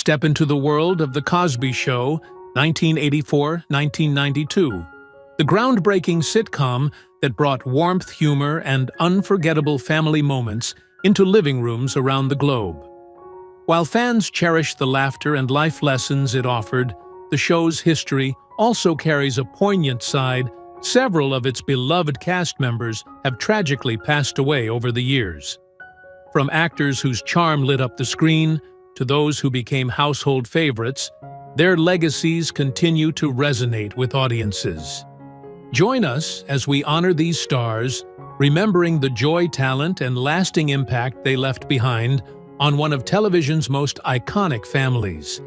Step into the world of The Cosby Show, 1984-1992, the groundbreaking sitcom that brought warmth, humor, and unforgettable family moments into living rooms around the globe. While fans cherish the laughter and life lessons it offered, the show's history also carries a poignant side. Several of its beloved cast members have tragically passed away over the years. From actors whose charm lit up the screen to those who became household favorites, their legacies continue to resonate with audiences. Join us as we honor these stars, remembering the joy, talent, and lasting impact they left behind on one of television's most iconic families.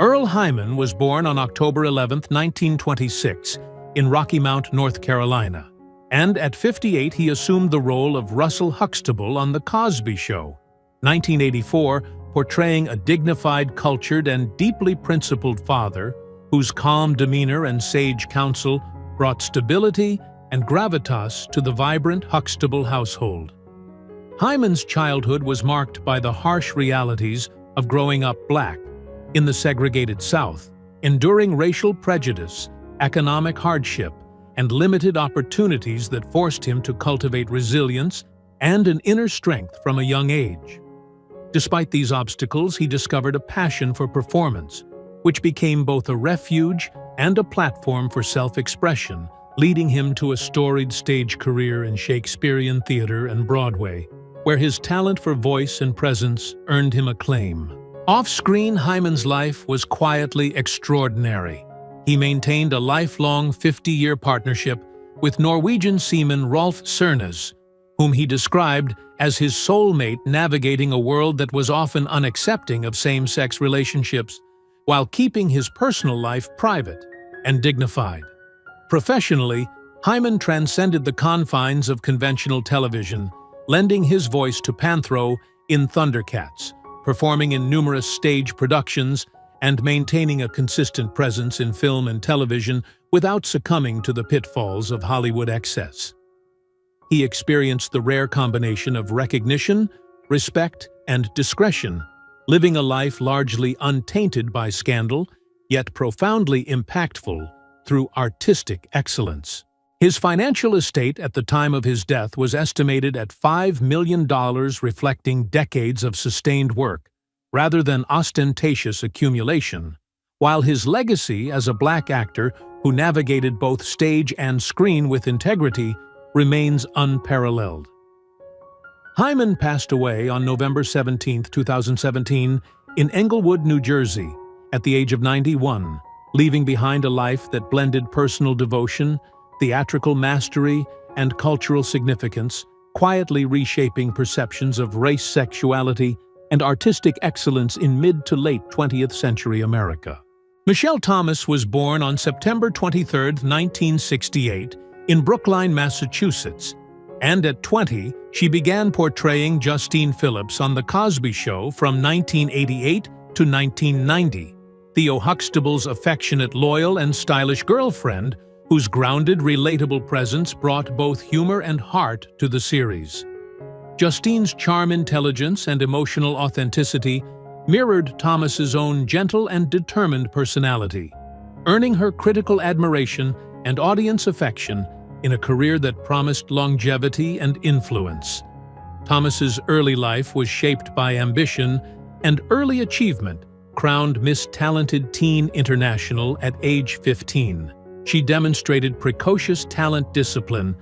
Earl Hyman was born on October 11, 1926, in Rocky Mount, North Carolina, and at 58 he assumed the role of Russell Huxtable on The Cosby Show, 1984, portraying a dignified, cultured, and deeply principled father whose calm demeanor and sage counsel brought stability and gravitas to the vibrant Huxtable household. Hyman's childhood was marked by the harsh realities of growing up Black in the segregated South, enduring racial prejudice, economic hardship, and limited opportunities that forced him to cultivate resilience and an inner strength from a young age. Despite these obstacles, he discovered a passion for performance, which became both a refuge and a platform for self-expression, leading him to a storied stage career in Shakespearean theater and Broadway, where his talent for voice and presence earned him acclaim. Off-screen, Hyman's life was quietly extraordinary. He maintained a lifelong 50-year partnership with Norwegian seaman Rolf Sørnes, whom he described as his soulmate, navigating a world that was often unaccepting of same-sex relationships, while keeping his personal life private and dignified. Professionally, Hyman transcended the confines of conventional television, lending his voice to Panthro in Thundercats, performing in numerous stage productions, and maintaining a consistent presence in film and television without succumbing to the pitfalls of Hollywood excess. He experienced the rare combination of recognition, respect, and discretion, living a life largely untainted by scandal, yet profoundly impactful through artistic excellence. His financial estate at the time of his death was estimated at $5 million, reflecting decades of sustained work, rather than ostentatious accumulation, while his legacy as a Black actor who navigated both stage and screen with integrity remains unparalleled. Hyman passed away on November 17, 2017, in Englewood, New Jersey, at the age of 91, leaving behind a life that blended personal devotion, theatrical mastery, and cultural significance, quietly reshaping perceptions of race, sexuality, and artistic excellence in mid to late 20th century America. Michelle Thomas was born on September 23, 1968, in Brookline, Massachusetts, and at 20, she began portraying Justine Phillips on The Cosby Show from 1988 to 1990, Theo Huxtable's affectionate, loyal, and stylish girlfriend, whose grounded, relatable presence brought both humor and heart to the series. Justine's charm, intelligence, and emotional authenticity mirrored Thomas's own gentle and determined personality, earning her critical admiration and audience affection in a career that promised longevity and influence. Thomas's early life was shaped by ambition and early achievement. Crowned Miss Talented Teen International at age 15, she demonstrated precocious talent, discipline,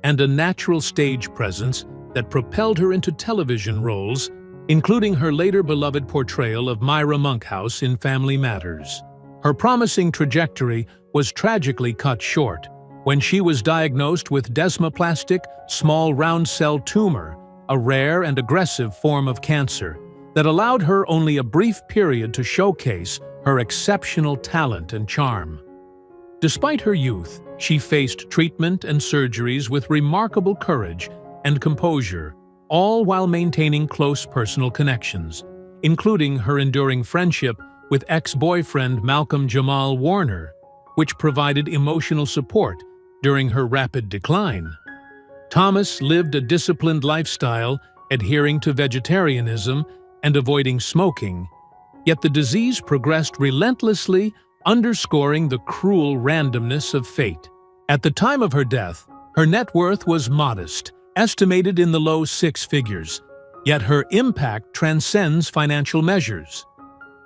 and a natural stage presence that propelled her into television roles, including her later beloved portrayal of Myra Monkhouse in Family Matters. Her promising trajectory was tragically cut short when she was diagnosed with desmoplastic small round cell tumor, a rare and aggressive form of cancer that allowed her only a brief period to showcase her exceptional talent and charm. Despite her youth, she faced treatment and surgeries with remarkable courage and composure, all while maintaining close personal connections, including her enduring friendship with ex-boyfriend Malcolm Jamal Warner, which provided emotional support during her rapid decline. Thomas lived a disciplined lifestyle, adhering to vegetarianism and avoiding smoking, yet the disease progressed relentlessly, underscoring the cruel randomness of fate. At the time of her death, her net worth was modest, estimated in the low six figures, yet her impact transcends financial measures.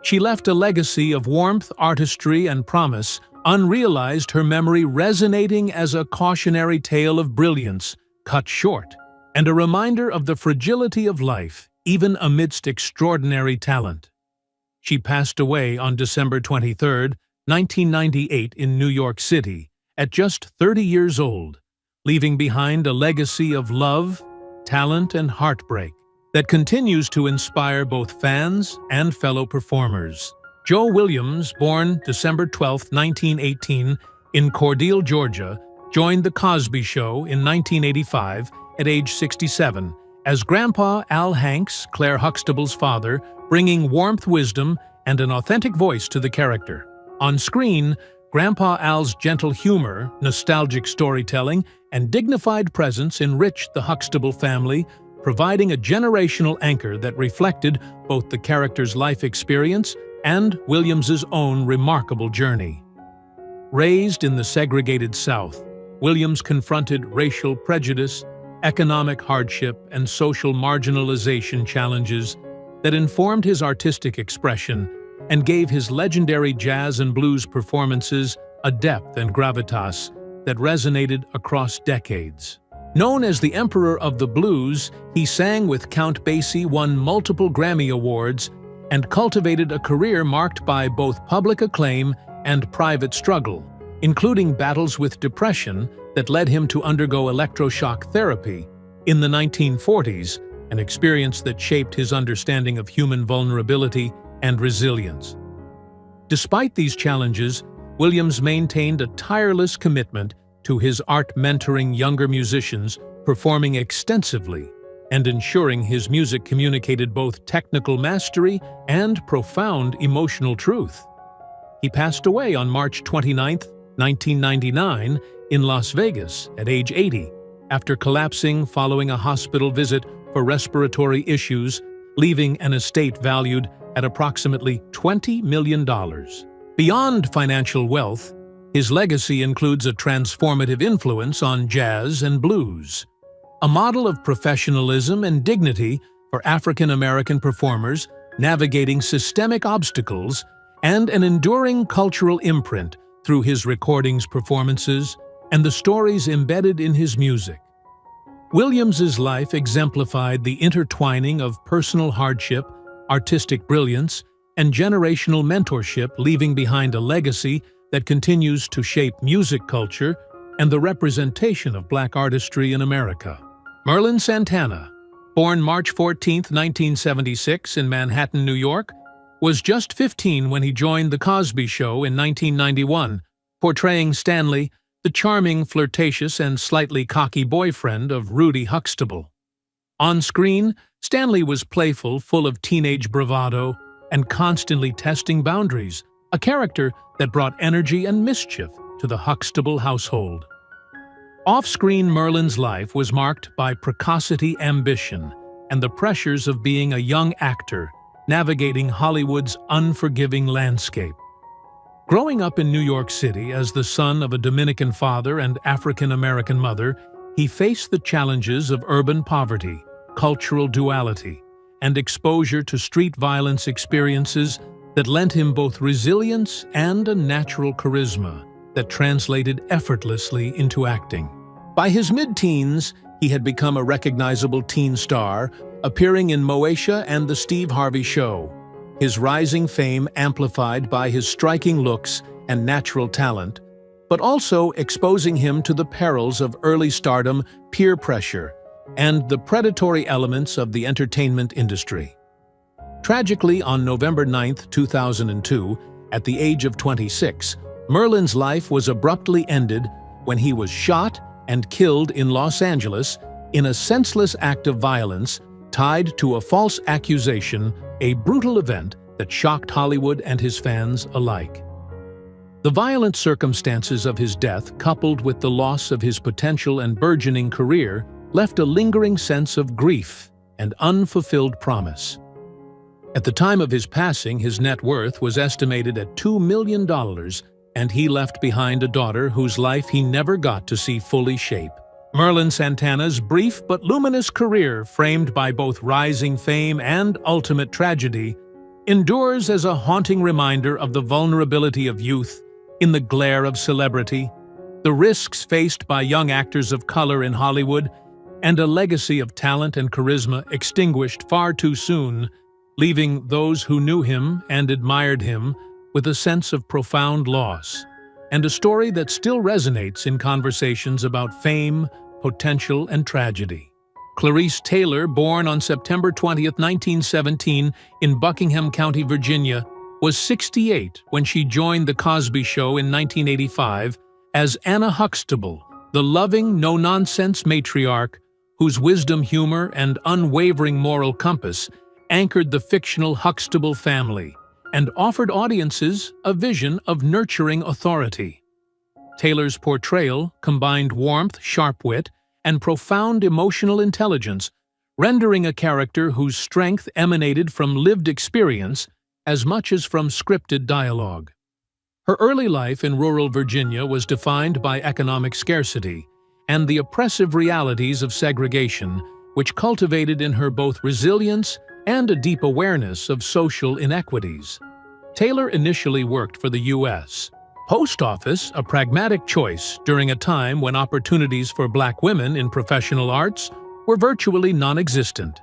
She left a legacy of warmth, artistry, and promise, unrealized, her memory resonating as a cautionary tale of brilliance cut short, and a reminder of the fragility of life, even amidst extraordinary talent. She passed away on December 23, 1998 in New York City, at just 30 years old, leaving behind a legacy of love, talent, and heartbreak that continues to inspire both fans and fellow performers. Joe Williams, born December 12, 1918, in Cordele, Georgia, joined The Cosby Show in 1985 at age 67 as Grandpa Al Hanks, Claire Huxtable's father, bringing warmth, wisdom, and an authentic voice to the character. On screen, Grandpa Al's gentle humor, nostalgic storytelling, and dignified presence enriched the Huxtable family, providing a generational anchor that reflected both the character's life experience and Williams's own remarkable journey. Raised in the segregated South, Williams confronted racial prejudice, economic hardship, and social marginalization challenges that informed his artistic expression and gave his legendary jazz and blues performances a depth and gravitas that resonated across decades. Known as the Emperor of the Blues, he sang with Count Basie, won multiple Grammy Awards, and cultivated a career marked by both public acclaim and private struggle, including battles with depression that led him to undergo electroshock therapy in the 1940s, an experience that shaped his understanding of human vulnerability and resilience. Despite these challenges, Williams maintained a tireless commitment to his art, mentoring younger musicians, performing extensively, and ensuring his music communicated both technical mastery and profound emotional truth. He passed away on March 29, 1999, in Las Vegas at age 80, after collapsing following a hospital visit for respiratory issues, leaving an estate valued at approximately $20 million. Beyond financial wealth, his legacy includes a transformative influence on jazz and blues, a model of professionalism and dignity for African American performers navigating systemic obstacles, and an enduring cultural imprint through his recordings, performances, and the stories embedded in his music. Williams's life exemplified the intertwining of personal hardship, artistic brilliance, and generational mentorship, leaving behind a legacy that continues to shape music culture and the representation of Black artistry in America. Merlin Santana, born March 14, 1976 in Manhattan, New York, was just 15 when he joined The Cosby Show in 1991, portraying Stanley, the charming, flirtatious, and slightly cocky boyfriend of Rudy Huxtable. On screen, Stanley was playful, full of teenage bravado, and constantly testing boundaries, a character that brought energy and mischief to the Huxtable household. Off-screen, Merlin's life was marked by precocity, ambition, and the pressures of being a young actor navigating Hollywood's unforgiving landscape. Growing up in New York City as the son of a Dominican father and African-American mother, he faced the challenges of urban poverty, cultural duality, and exposure to street violence experiences that lent him both resilience and a natural charisma that translated effortlessly into acting. By his mid-teens, he had become a recognizable teen star, appearing in Moesha and The Steve Harvey Show, his rising fame amplified by his striking looks and natural talent, but also exposing him to the perils of early stardom, peer pressure, and the predatory elements of the entertainment industry. Tragically, on November 9, 2002, at the age of 26, Merlin's life was abruptly ended when he was shot and killed in Los Angeles in a senseless act of violence tied to a false accusation, a brutal event that shocked Hollywood and his fans alike. The violent circumstances of his death, coupled with the loss of his potential and burgeoning career, left a lingering sense of grief and unfulfilled promise. At the time of his passing, his net worth was estimated at $2 million, and he left behind a daughter whose life he never got to see fully shape. Merlin Santana's brief but luminous career, framed by both rising fame and ultimate tragedy, endures as a haunting reminder of the vulnerability of youth in the glare of celebrity, the risks faced by young actors of color in Hollywood, and a legacy of talent and charisma extinguished far too soon, leaving those who knew him and admired him with a sense of profound loss, and a story that still resonates in conversations about fame, potential, and tragedy. Clarice Taylor, born on September 20, 1917, in Buckingham County, Virginia, was 68 when she joined The Cosby Show in 1985 as Anna Huxtable, the loving, no-nonsense matriarch whose wisdom, humor, and unwavering moral compass anchored the fictional Huxtable family and offered audiences a vision of nurturing authority. Taylor's portrayal combined warmth, sharp wit, and profound emotional intelligence, rendering a character whose strength emanated from lived experience as much as from scripted dialogue. Her early life in rural Virginia was defined by economic scarcity and the oppressive realities of segregation, which cultivated in her both resilience and a deep awareness of social inequities. Taylor initially worked for the U.S. Post Office, a pragmatic choice during a time when opportunities for Black women in professional arts were virtually non-existent.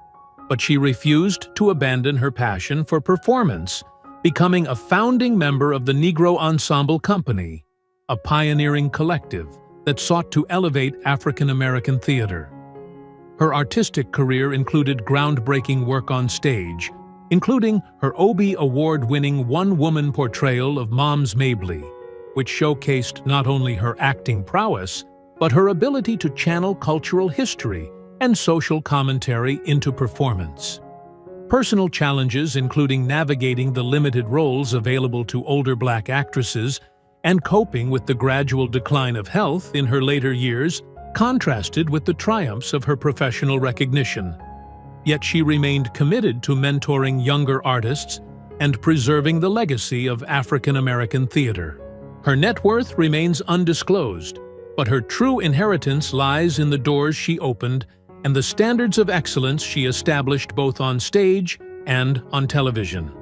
But she refused to abandon her passion for performance, becoming a founding member of the Negro Ensemble Company, a pioneering collective that sought to elevate African American theater. Her artistic career included groundbreaking work on stage, including her Obie Award-winning one-woman portrayal of Moms Mabley, which showcased not only her acting prowess, but her ability to channel cultural history and social commentary into performance. Personal challenges, including navigating the limited roles available to older Black actresses and coping with the gradual decline of health in her later years, contrasted with the triumphs of her professional recognition. Yet she remained committed to mentoring younger artists and preserving the legacy of African American theater. Her net worth remains undisclosed, but her true inheritance lies in the doors she opened and the standards of excellence she established both on stage and on television.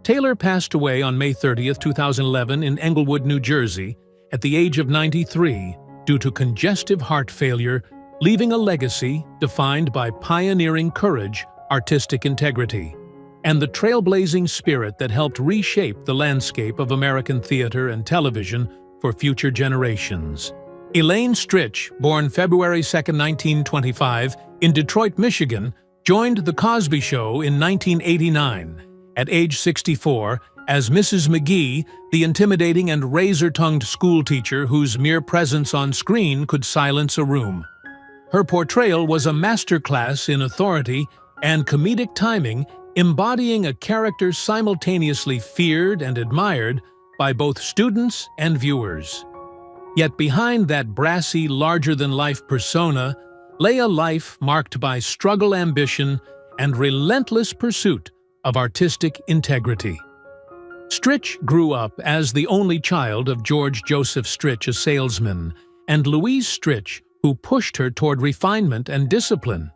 Taylor passed away on May 30, 2011 in Englewood, New Jersey, at the age of 93 due to congestive heart failure, leaving a legacy defined by pioneering courage, artistic integrity, and the trailblazing spirit that helped reshape the landscape of American theater and television for future generations. Elaine Stritch, born February 2, 1925, in Detroit, Michigan, joined The Cosby Show in 1989. At age 64, as Mrs. McGee, the intimidating and razor-tongued schoolteacher whose mere presence on screen could silence a room. Her portrayal was a masterclass in authority and comedic timing, embodying a character simultaneously feared and admired by both students and viewers. Yet behind that brassy, larger-than-life persona lay a life marked by struggle, ambition, and relentless pursuit of artistic integrity. Stritch grew up as the only child of George Joseph Stritch, a salesman, and Louise Stritch, who pushed her toward refinement and discipline.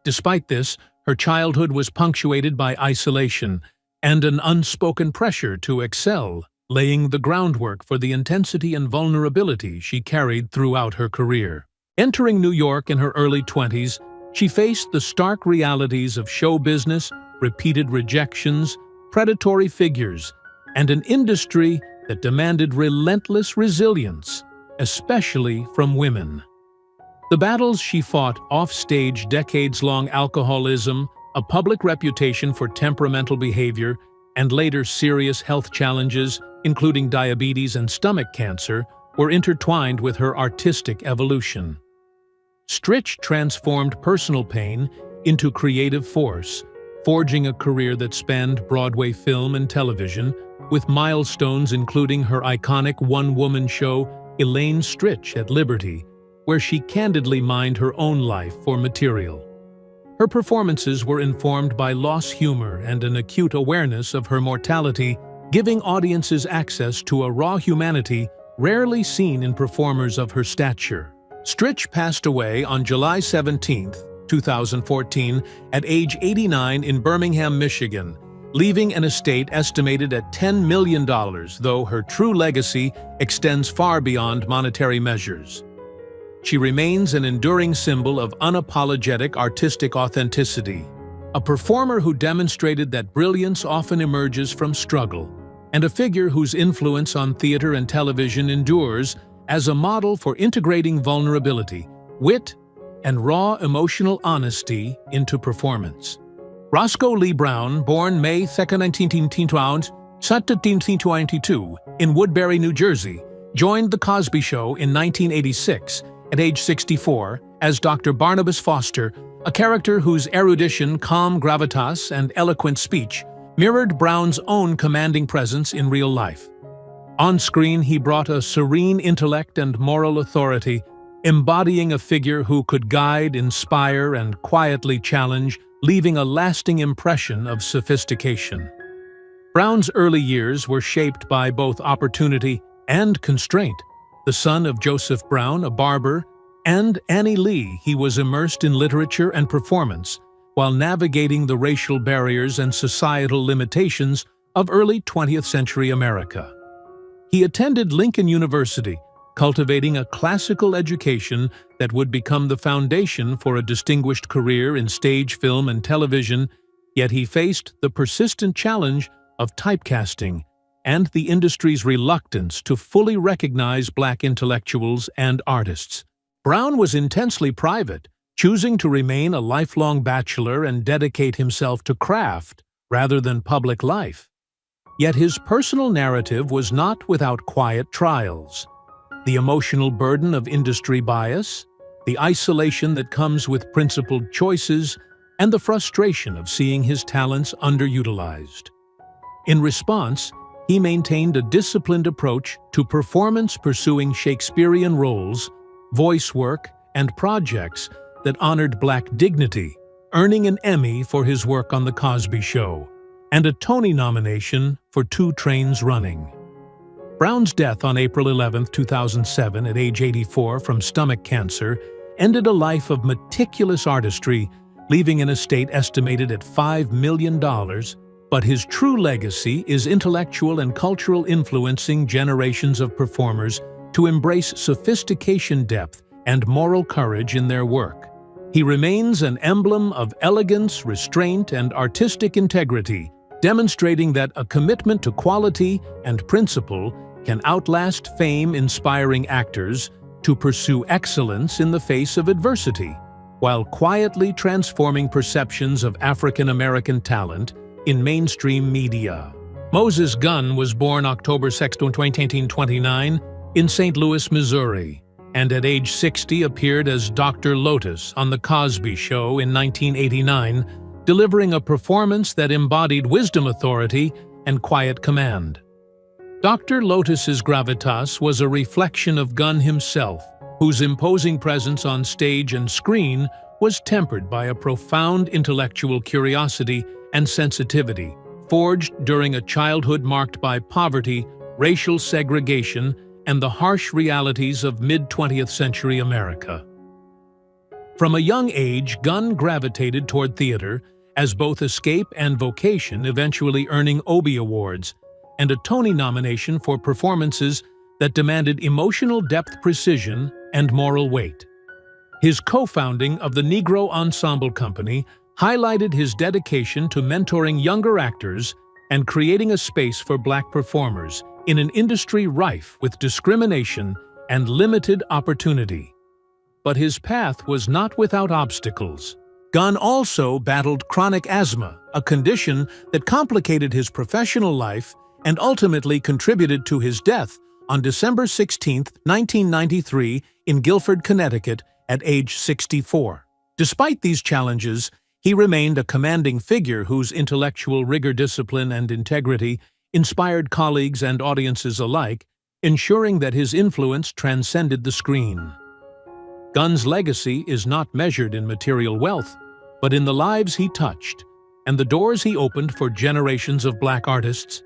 Despite this, her childhood was punctuated by isolation and an unspoken pressure to excel, laying the groundwork for the intensity and vulnerability she carried throughout her career. Entering New York in her early 20s, she faced the stark realities of show business, repeated rejections, predatory figures, and an industry that demanded relentless resilience, especially from women. The battles she fought off-stage, decades-long alcoholism, a public reputation for temperamental behavior, and later serious health challenges, including diabetes and stomach cancer, were intertwined with her artistic evolution. Stritch transformed personal pain into creative force, forging a career that spanned Broadway film and television, with milestones including her iconic one-woman show Elaine Stritch at Liberty, where she candidly mined her own life for material. Her performances were informed by loss humor and an acute awareness of her mortality, giving audiences access to a raw humanity rarely seen in performers of her stature. Stritch passed away on July 17, 2014, at age 89 in Birmingham, Michigan, leaving an estate estimated at $10 million, though her true legacy extends far beyond monetary measures. She remains an enduring symbol of unapologetic artistic authenticity, a performer who demonstrated that brilliance often emerges from struggle, and a figure whose influence on theater and television endures as a model for integrating vulnerability, wit, and raw emotional honesty into performance. Roscoe Lee Browne, born May 2, 1922, in Woodbury, New Jersey, joined The Cosby Show in 1986, at age 64, as Dr. Barnabas Foster, a character whose erudition, calm gravitas, and eloquent speech mirrored Browne's own commanding presence in real life. On screen, he brought a serene intellect and moral authority, embodying a figure who could guide, inspire, and quietly challenge, leaving a lasting impression of sophistication. Browne's early years were shaped by both opportunity and constraint. The son of Joseph Brown, a barber, and Annie Lee, he was immersed in literature and performance while navigating the racial barriers and societal limitations of early 20th century America. He attended Lincoln University, cultivating a classical education that would become the foundation for a distinguished career in stage, film, and television, yet he faced the persistent challenge of typecasting and the industry's reluctance to fully recognize Black intellectuals and artists. Browne was intensely private, choosing to remain a lifelong bachelor and dedicate himself to craft rather than public life. Yet his personal narrative was not without quiet trials. The emotional burden of industry bias, the isolation that comes with principled choices, and the frustration of seeing his talents underutilized. In response, he maintained a disciplined approach to performance, pursuing Shakespearean roles, voice work, and projects that honored Black dignity, earning an Emmy for his work on The Cosby Show, and a Tony nomination for 2 Trains Running. Browne's death on April 11, 2007, at age 84 from stomach cancer, ended a life of meticulous artistry, leaving an estate estimated at $5 million, but his true legacy is intellectual and cultural, influencing generations of performers to embrace sophistication, depth, and moral courage in their work. He remains an emblem of elegance, restraint, and artistic integrity, demonstrating that a commitment to quality and principle can outlast fame, inspiring actors to pursue excellence in the face of adversity, while quietly transforming perceptions of African American talent in mainstream media. Moses Gunn was born October 6, 1929, in St. Louis, Missouri, and at age 60 appeared as Dr. Lotus on The Cosby Show in 1989, delivering a performance that embodied wisdom, authority, and quiet command. Dr. Lotus's gravitas was a reflection of Gunn himself, whose imposing presence on stage and screen was tempered by a profound intellectual curiosity and sensitivity, forged during a childhood marked by poverty, racial segregation, and the harsh realities of mid-20th century America. From a young age, Gunn gravitated toward theater as both escape and vocation, eventually earning Obie Awards and a Tony nomination for performances that demanded emotional depth, precision, and moral weight. His co-founding of the Negro Ensemble Company highlighted his dedication to mentoring younger actors and creating a space for Black performers in an industry rife with discrimination and limited opportunity. But his path was not without obstacles. Gunn also battled chronic asthma, a condition that complicated his professional life and ultimately contributed to his death on December 16, 1993, in Guilford, Connecticut, at age 64. Despite these challenges, he remained a commanding figure whose intellectual rigor, discipline, and integrity inspired colleagues and audiences alike, ensuring that his influence transcended the screen. Gunn's legacy is not measured in material wealth, but in the lives he touched and the doors he opened for generations of Black artists.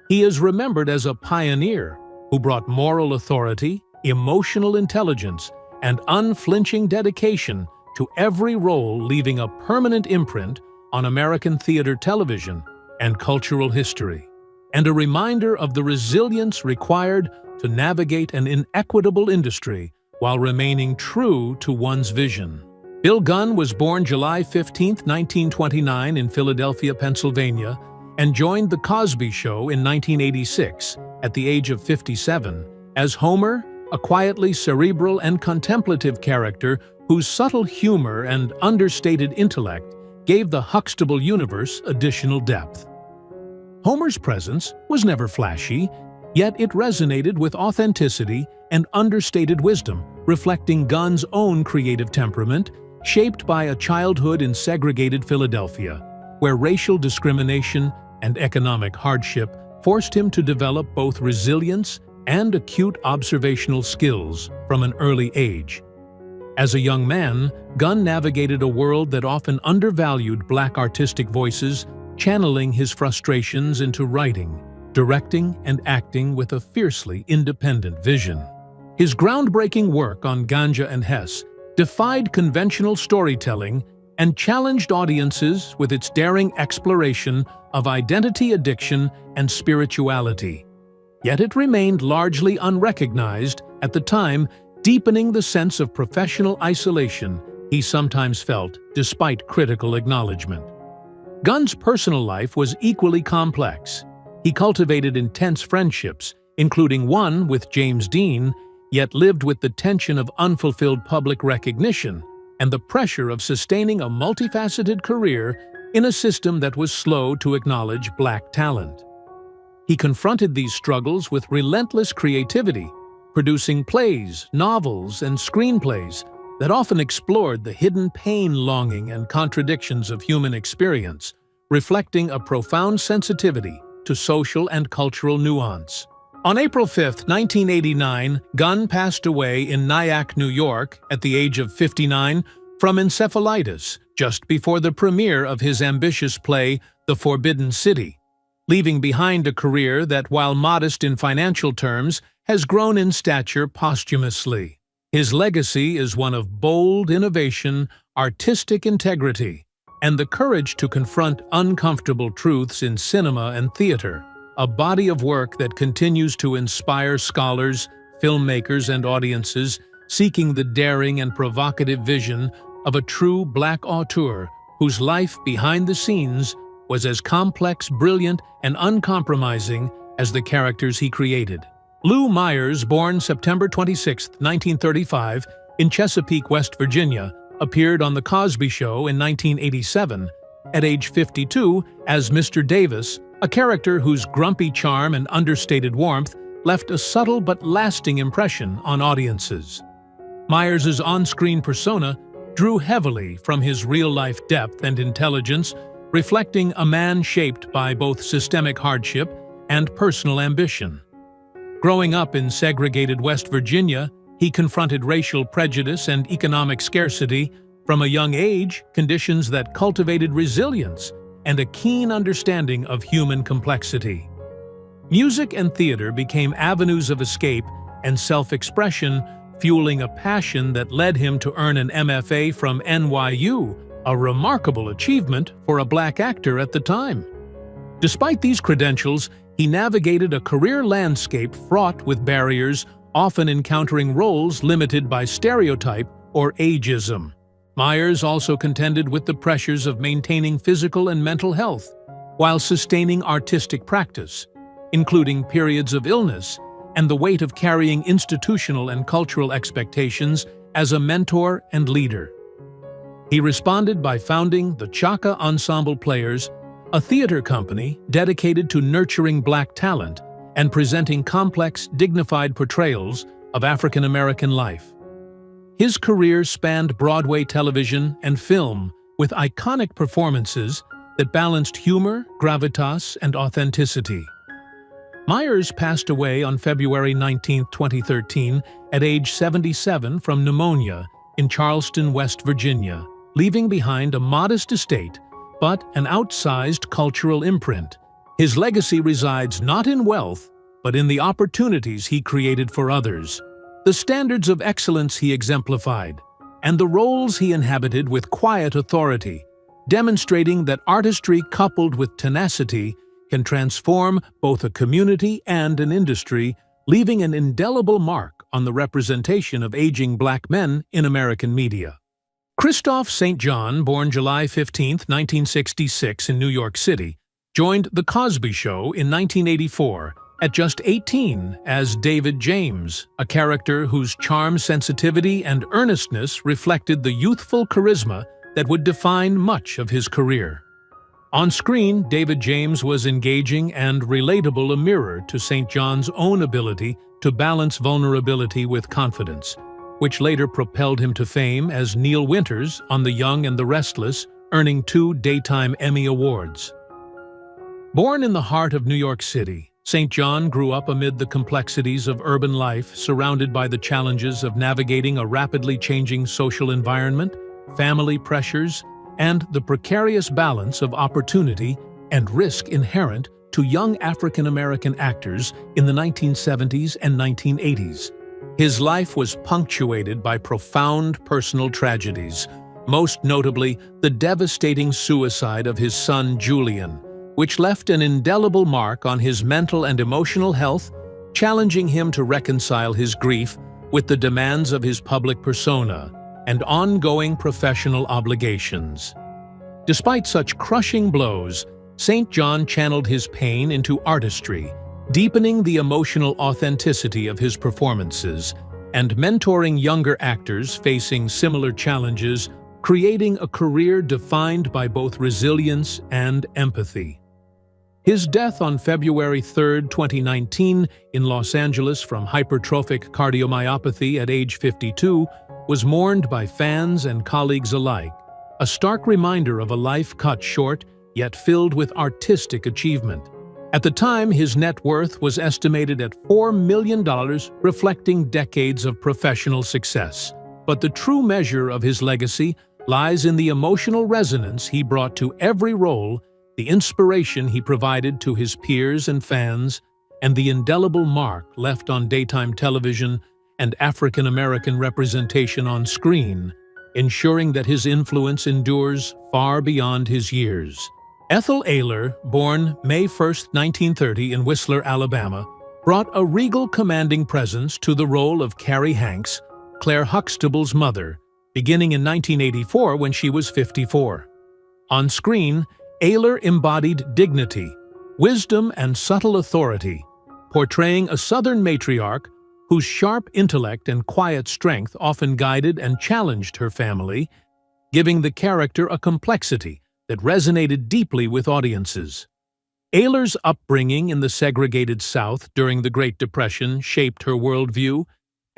He is remembered as a pioneer who brought moral authority, emotional intelligence, and unflinching dedication to every role, leaving a permanent imprint on American theater, television, and cultural history, and a reminder of the resilience required to navigate an inequitable industry while remaining true to one's vision. Bill Gunn was born July 15, 1929 in Philadelphia, Pennsylvania, and joined The Cosby Show in 1986 at the age of 57 as Homer, a quietly cerebral and contemplative character whose subtle humor and understated intellect gave the Huxtable universe additional depth. Homer's presence was never flashy, yet it resonated with authenticity and understated wisdom, reflecting Gunn's own creative temperament, shaped by a childhood in segregated Philadelphia, where racial discrimination and economic hardship forced him to develop both resilience and acute observational skills from an early age. As a young man, Gunn navigated a world that often undervalued Black artistic voices, channeling his frustrations into writing, directing, and acting with a fiercely independent vision. His groundbreaking work on Ganja and Hess defied conventional storytelling and challenged audiences with its daring exploration of identity addiction and spirituality. Yet it remained largely unrecognized at the time, deepening the sense of professional isolation he sometimes felt despite critical acknowledgement. Gunn's personal life was equally complex. He cultivated intense friendships, including one with James Dean, yet lived with the tension of unfulfilled public recognition and the pressure of sustaining a multifaceted career in a system that was slow to acknowledge Black talent. He confronted these struggles with relentless creativity, producing plays, novels, and screenplays that often explored the hidden pain, longing, and contradictions of human experience, reflecting a profound sensitivity to social and cultural nuance. On April 5, 1989, Gunn passed away in Nyack, New York, at the age of 59 from encephalitis, just before the premiere of his ambitious play, The Forbidden City, leaving behind a career that, while modest in financial terms, has grown in stature posthumously. His legacy is one of bold innovation, artistic integrity, and the courage to confront uncomfortable truths in cinema and theater, a body of work that continues to inspire scholars, filmmakers, and audiences seeking the daring and provocative vision of a true Black auteur whose life behind the scenes was as complex, brilliant, and uncompromising as the characters he created. Lou Myers, born September 26, 1935, in Chesapeake, West Virginia, appeared on The Cosby Show in 1987, at age 52, as Mr. Davis, a character whose grumpy charm and understated warmth left a subtle but lasting impression on audiences. Myers' on-screen persona drew heavily from his real-life depth and intelligence, reflecting a man shaped by both systemic hardship and personal ambition. Growing up in segregated West Virginia, he confronted racial prejudice and economic scarcity. From a young age, conditions that cultivated resilience and a keen understanding of human complexity. Music and theater became avenues of escape and self-expression, fueling a passion that led him to earn an MFA from NYU, a remarkable achievement for a Black actor at the time. Despite these credentials, he navigated a career landscape fraught with barriers, often encountering roles limited by stereotype or ageism. Myers also contended with the pressures of maintaining physical and mental health while sustaining artistic practice, including periods of illness and the weight of carrying institutional and cultural expectations as a mentor and leader. He responded by founding the Chaka Ensemble Players, a theater company dedicated to nurturing Black talent and presenting complex, dignified portrayals of African American life. His career spanned Broadway television and film with iconic performances that balanced humor, gravitas, and authenticity. Myers passed away on February 19, 2013, at age 77 from pneumonia in Charleston, West Virginia, leaving behind a modest estate but an outsized cultural imprint. His legacy resides not in wealth, but in the opportunities he created for others, the standards of excellence he exemplified, and the roles he inhabited with quiet authority, demonstrating that artistry coupled with tenacity can transform both a community and an industry, leaving an indelible mark on the representation of aging Black men in American media. Christophe St. John, born July 15, 1966 in New York City, joined The Cosby Show in 1984 at just 18 as David James, a character whose charm, sensitivity, and earnestness reflected the youthful charisma that would define much of his career. On screen, David James was engaging and relatable, a mirror to St. John's own ability to balance vulnerability with confidence, which later propelled him to fame as Neil Winters on The Young and the Restless, earning 2 Daytime Emmy Awards. Born in the heart of New York City, St. John grew up amid the complexities of urban life, surrounded by the challenges of navigating a rapidly changing social environment, family pressures, and the precarious balance of opportunity and risk inherent to young African American actors in the 1970s and 1980s. His life was punctuated by profound personal tragedies, most notably the devastating suicide of his son Julian, which left an indelible mark on his mental and emotional health, challenging him to reconcile his grief with the demands of his public persona and ongoing professional obligations. Despite such crushing blows, St. John channeled his pain into artistry, deepening the emotional authenticity of his performances and mentoring younger actors facing similar challenges, creating a career defined by both resilience and empathy. His death on February 3, 2019, in Los Angeles from hypertrophic cardiomyopathy at age 52 was mourned by fans and colleagues alike, a stark reminder of a life cut short yet filled with artistic achievement. At the time, his net worth was estimated at $4 million, reflecting decades of professional success. But the true measure of his legacy lies in the emotional resonance he brought to every role, the inspiration he provided to his peers and fans, and the indelible mark left on daytime television and African American representation on screen, ensuring that his influence endures far beyond his years. Ethel Ayler, born May 1, 1930 in Whistler, Alabama, brought a regal, commanding presence to the role of Carrie Hanks, Claire Huxtable's mother, beginning in 1984 when she was 54. On screen, Ayler embodied dignity, wisdom, and subtle authority, portraying a Southern matriarch whose sharp intellect and quiet strength often guided and challenged her family, giving the character a complexity that resonated deeply with audiences. Ayler's upbringing in the segregated South during the Great Depression shaped her worldview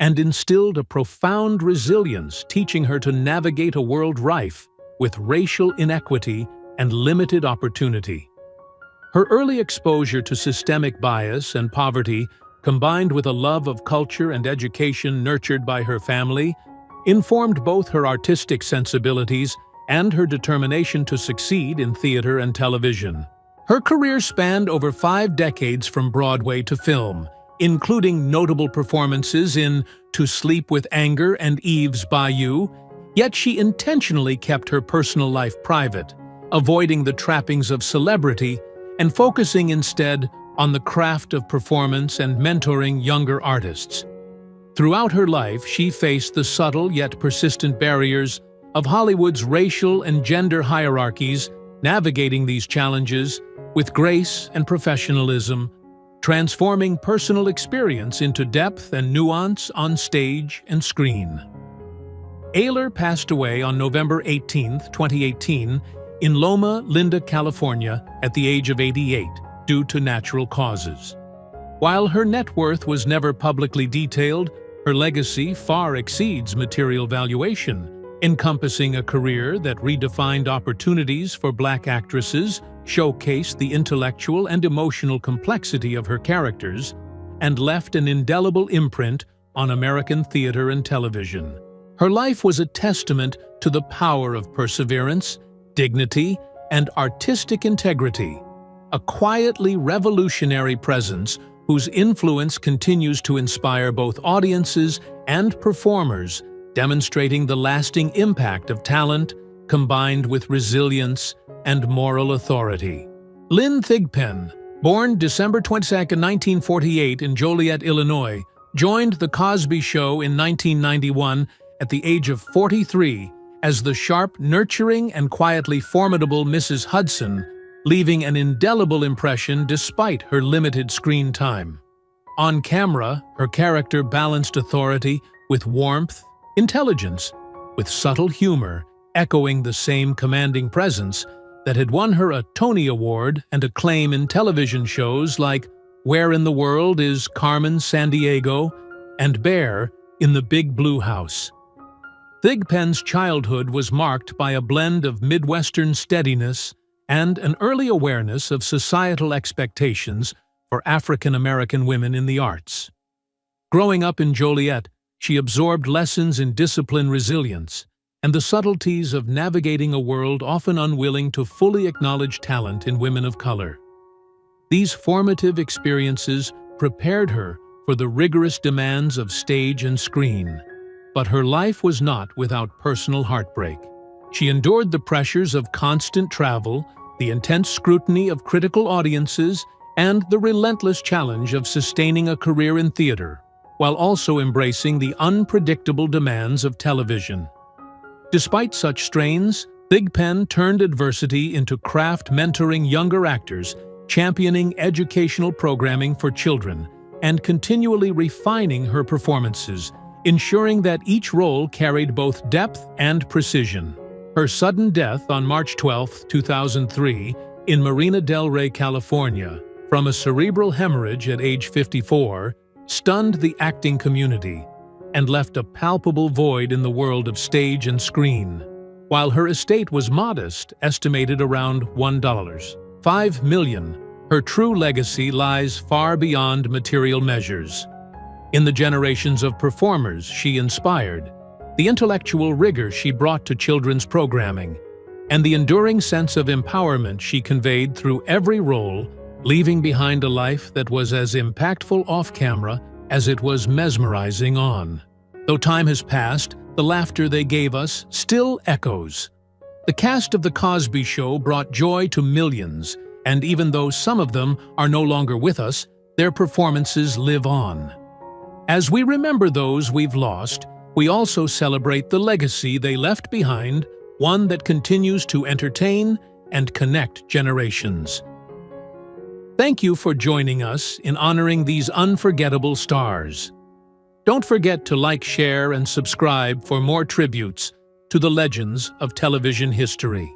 and instilled a profound resilience, teaching her to navigate a world rife with racial inequity and limited opportunity. Her early exposure to systemic bias and poverty, combined with a love of culture and education nurtured by her family, informed both her artistic sensibilities and her determination to succeed in theater and television. Her career spanned over 5 decades from Broadway to film, including notable performances in To Sleep with Anger and Eve's Bayou, yet she intentionally kept her personal life private, avoiding the trappings of celebrity and focusing instead on the craft of performance and mentoring younger artists. Throughout her life, she faced the subtle yet persistent barriers of Hollywood's racial and gender hierarchies, navigating these challenges with grace and professionalism, transforming personal experience into depth and nuance on stage and screen. Ayler passed away on November 18, 2018, in Loma Linda, California, at the age of 88, due to natural causes. While her net worth was never publicly detailed, her legacy far exceeds material valuation, encompassing a career that redefined opportunities for Black actresses, showcased the intellectual and emotional complexity of her characters, and left an indelible imprint on American theater and television. Her life was a testament to the power of perseverance, dignity, and artistic integrity, a quietly revolutionary presence whose influence continues to inspire both audiences and performers, demonstrating the lasting impact of talent combined with resilience and moral authority. Lynn Thigpen, born December 22, 1948 in Joliet, Illinois, joined The Cosby Show in 1991 at the age of 43 as the sharp, nurturing, and quietly formidable Mrs. Hudson, leaving an indelible impression despite her limited screen time. On camera, her character balanced authority with warmth, intelligence, with subtle humor, echoing the same commanding presence that had won her a Tony Award and acclaim in television shows like Where in the World is Carmen Sandiego and Bear in the Big Blue House. Thigpen's childhood was marked by a blend of Midwestern steadiness and an early awareness of societal expectations for African American women in the arts. Growing up in Joliet, she absorbed lessons in discipline, resilience, and the subtleties of navigating a world often unwilling to fully acknowledge talent in women of color. These formative experiences prepared her for the rigorous demands of stage and screen. But her life was not without personal heartbreak. She endured the pressures of constant travel, the intense scrutiny of critical audiences, and the relentless challenge of sustaining a career in theater, while also embracing the unpredictable demands of television. Despite such strains, Thigpen turned adversity into craft, mentoring younger actors, championing educational programming for children, and continually refining her performances, ensuring that each role carried both depth and precision. Her sudden death on March 12, 2003, in Marina del Rey, California, from a cerebral hemorrhage at age 54, stunned the acting community and left a palpable void in the world of stage and screen. While her estate was modest, estimated around $1.5 million, her true legacy lies far beyond material measures. In the generations of performers she inspired, the intellectual rigor she brought to children's programming, and the enduring sense of empowerment she conveyed through every role, leaving behind a life that was as impactful off-camera as it was mesmerizing on. Though time has passed, the laughter they gave us still echoes. The cast of The Cosby Show brought joy to millions, and even though some of them are no longer with us, their performances live on. As we remember those we've lost, we also celebrate the legacy they left behind, one that continues to entertain and connect generations. Thank you for joining us in honoring these unforgettable stars. Don't forget to like, share, and subscribe for more tributes to the legends of television history.